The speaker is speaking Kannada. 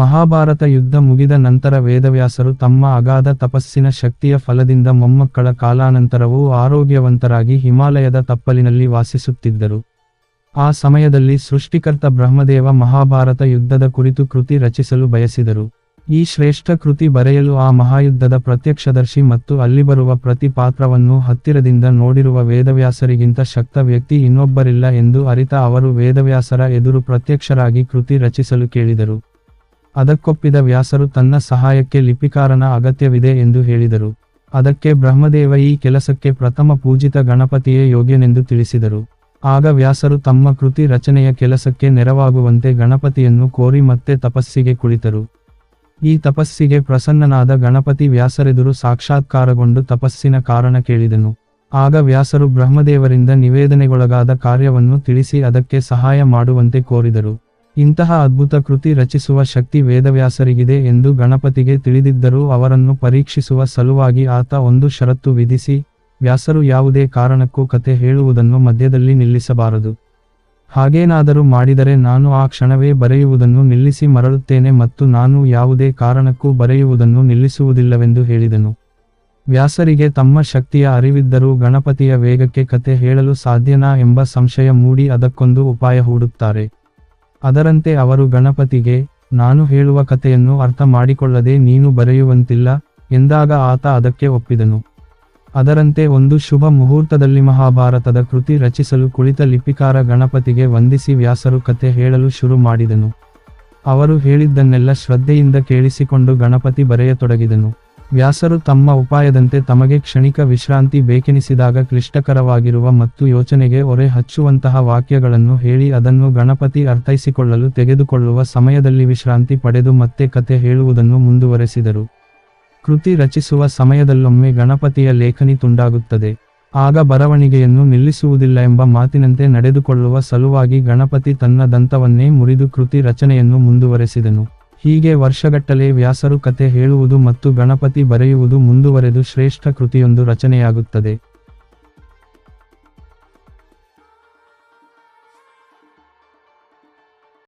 ಮಹಾಭಾರತ ಯುದ್ಧ ಮುಗಿದ ನಂತರ ವೇದವ್ಯಾಸರು ತಮ್ಮ ಅಗಾಧ ತಪಸ್ಸಿನ ಶಕ್ತಿಯ ಫಲದಿಂದ ಮೊಮ್ಮಕ್ಕಳ ಕಾಲಾನಂತರವೂ ಆರೋಗ್ಯವಂತರಾಗಿ ಹಿಮಾಲಯದ ತಪ್ಪಲಿನಲ್ಲಿ ವಾಸಿಸುತ್ತಿದ್ದರು. ಆ ಸಮಯದಲ್ಲಿ ಸೃಷ್ಟಿಕರ್ತ ಬ್ರಹ್ಮದೇವ ಮಹಾಭಾರತ ಯುದ್ಧದ ಕುರಿತು ಕೃತಿ ರಚಿಸಲು ಬಯಸಿದರು. ಈ ಶ್ರೇಷ್ಠ ಕೃತಿ ಬರೆಯಲು ಆ ಮಹಾಯುದ್ಧದ ಪ್ರತ್ಯಕ್ಷದರ್ಶಿ ಮತ್ತು ಅಲ್ಲಿ ಬರುವ ಪ್ರತಿ ಪಾತ್ರವನ್ನು ಹತ್ತಿರದಿಂದ ನೋಡಿರುವ ವೇದವ್ಯಾಸರಿಗಿಂತ ಶಕ್ತ ವ್ಯಕ್ತಿ ಇನ್ನೊಬ್ಬರಿಲ್ಲ ಎಂದು ಅರಿತ ಅವರು ವೇದವ್ಯಾಸರ ಎದುರು ಪ್ರತ್ಯಕ್ಷರಾಗಿ ಕೃತಿ ರಚಿಸಲು ಕೇಳಿದರು. ಅದಕ್ಕೊಪ್ಪಿದ ವ್ಯಾಸರು ತನ್ನ ಸಹಾಯಕ್ಕೆ ಲಿಪಿಕಾರನ ಅಗತ್ಯವಿದೆ ಎಂದು ಹೇಳಿದರು. ಅದಕ್ಕೆ ಬ್ರಹ್ಮದೇವ ಈ ಕೆಲಸಕ್ಕೆ ಪ್ರಥಮ ಪೂಜಿತ ಗಣಪತಿಯೇ ಯೋಗ್ಯನೆಂದು ತಿಳಿಸಿದರು. ಆಗ ವ್ಯಾಸರು ತಮ್ಮ ಕೃತಿ ರಚನೆಯ ಕೆಲಸಕ್ಕೆ ನೆರವಾಗುವಂತೆ ಗಣಪತಿಯನ್ನು ಕೋರಿ ಮತ್ತೆ ತಪಸ್ಸಿಗೆ ಕುಳಿತರು. ಈ ತಪಸ್ಸಿಗೆ ಪ್ರಸನ್ನನಾದ ಗಣಪತಿ ವ್ಯಾಸರೆದುರು ಸಾಕ್ಷಾತ್ಕಾರಗೊಂಡು ತಪಸ್ಸಿನ ಕಾರಣ ಕೇಳಿದನು. ಆಗ ವ್ಯಾಸರು ಬ್ರಹ್ಮದೇವರಿಂದ ನಿವೇದನೆಗೊಳಗಾದ ಕಾರ್ಯವನ್ನು ತಿಳಿಸಿ ಅದಕ್ಕೆ ಸಹಾಯ ಮಾಡುವಂತೆ ಕೋರಿದರು. ಇಂತಹ ಅದ್ಭುತ ಕೃತಿ ರಚಿಸುವ ಶಕ್ತಿ ವೇದವ್ಯಾಸರಿಗಿದೆ ಎಂದು ಗಣಪತಿಗೆ ತಿಳಿದಿದ್ದರೂ ಅವರನ್ನು ಪರೀಕ್ಷಿಸುವ ಸಲುವಾಗಿ ಆತ ಒಂದು ಷರತ್ತು ವಿಧಿಸಿ, ವ್ಯಾಸರು ಯಾವುದೇ ಕಾರಣಕ್ಕೂ ಕತೆ ಹೇಳುವುದನ್ನು ಮಧ್ಯದಲ್ಲಿ ನಿಲ್ಲಿಸಬಾರದು. ಹಾಗೇನಾದರೂ ಮಾಡಿದರೆ ನಾನು ಆ ಕ್ಷಣವೇ ಬರೆಯುವುದನ್ನು ನಿಲ್ಲಿಸಿ ಮರಳುತ್ತೇನೆ ಮತ್ತು ನಾನು ಯಾವುದೇ ಕಾರಣಕ್ಕೂ ಬರೆಯುವುದನ್ನು ನಿಲ್ಲಿಸುವುದಿಲ್ಲವೆಂದು ಹೇಳಿದನು. ವ್ಯಾಸರಿಗೆ ತಮ್ಮ ಶಕ್ತಿಯ ಅರಿವಿದ್ದರೂ ಗಣಪತಿಯ ವೇಗಕ್ಕೆ ಕತೆ ಹೇಳಲು ಸಾಧ್ಯನಾ ಎಂಬ ಸಂಶಯ ಮೂಡಿ ಅದಕ್ಕೊಂದು ಉಪಾಯ ಹೂಡುತ್ತಾರೆ. ಅದರಂತೆ ಅವರು ಗಣಪತಿಗೆ, ನಾನು ಹೇಳುವ ಕಥೆಯನ್ನು ಅರ್ಥ ಮಾಡಿಕೊಳ್ಳದೆ ನೀನು ಬರೆಯುವಂತಿಲ್ಲ ಎಂದಾಗ ಆತ ಅದಕ್ಕೆ ಒಪ್ಪಿದನು. ಅದರಂತೆ ಒಂದು ಶುಭ ಮುಹೂರ್ತದಲ್ಲಿ ಮಹಾಭಾರತದ ಕೃತಿ ರಚಿಸಲು ಕುಳಿತ ಲಿಪಿಕಾರ ಗಣಪತಿಗೆ ವಂದಿಸಿ ವ್ಯಾಸರು ಕತೆ ಹೇಳಲು ಶುರು ಮಾಡಿದನು. ಅವರು ಹೇಳಿದ್ದನ್ನೆಲ್ಲ ಶ್ರದ್ಧೆಯಿಂದ ಕೇಳಿಸಿಕೊಂಡು ಗಣಪತಿ ಬರೆಯತೊಡಗಿದನು. ವ್ಯಾಸರು ತಮ್ಮ ಉಪಾಯದಂತೆ ತಮಗೆ ಕ್ಷಣಿಕ ವಿಶ್ರಾಂತಿ ಬೇಕೆನಿಸಿದಾಗ ಕ್ಲಿಷ್ಟಕರವಾಗಿರುವ ಮತ್ತು ಯೋಚನೆಗೆ ಒರೆ ಹಚ್ಚುವಂತಹ ವಾಕ್ಯಗಳನ್ನು ಹೇಳಿ ಅದನ್ನು ಗಣಪತಿ ಅರ್ಥೈಸಿಕೊಳ್ಳಲು ತೆಗೆದುಕೊಳ್ಳುವ ಸಮಯದಲ್ಲಿ ವಿಶ್ರಾಂತಿ ಪಡೆದು ಮತ್ತೆ ಕತೆ ಹೇಳುವುದನ್ನು ಮುಂದುವರೆಸಿದರು. ಕೃತಿ ರಚಿಸುವ ಸಮಯದಲ್ಲೊಮ್ಮೆ ಗಣಪತಿಯ ಲೇಖನಿ ತುಂಡಾಗುತ್ತದೆ. ಆಗ ಬರವಣಿಗೆಯನ್ನು ನಿಲ್ಲಿಸುವುದಿಲ್ಲ ಎಂಬ ಮಾತಿನಂತೆ ನಡೆದುಕೊಳ್ಳುವ ಸಲುವಾಗಿ ಗಣಪತಿ ತನ್ನ ದಂತವನ್ನೇ ಮುರಿದು ಕೃತಿ ರಚನೆಯನ್ನು ಮುಂದುವರೆಸಿದನು. ಹೀಗೆ ವರ್ಷಗಟ್ಟಲೆ ವ್ಯಾಸರು ಕತೆ ಹೇಳುವುದು ಮತ್ತು ಗಣಪತಿ ಬರೆಯುವುದು ಮುಂದುವರೆದು ಶ್ರೇಷ್ಠ ಕೃತಿಯೊಂದು ರಚನೆಯಾಗುತ್ತದೆ.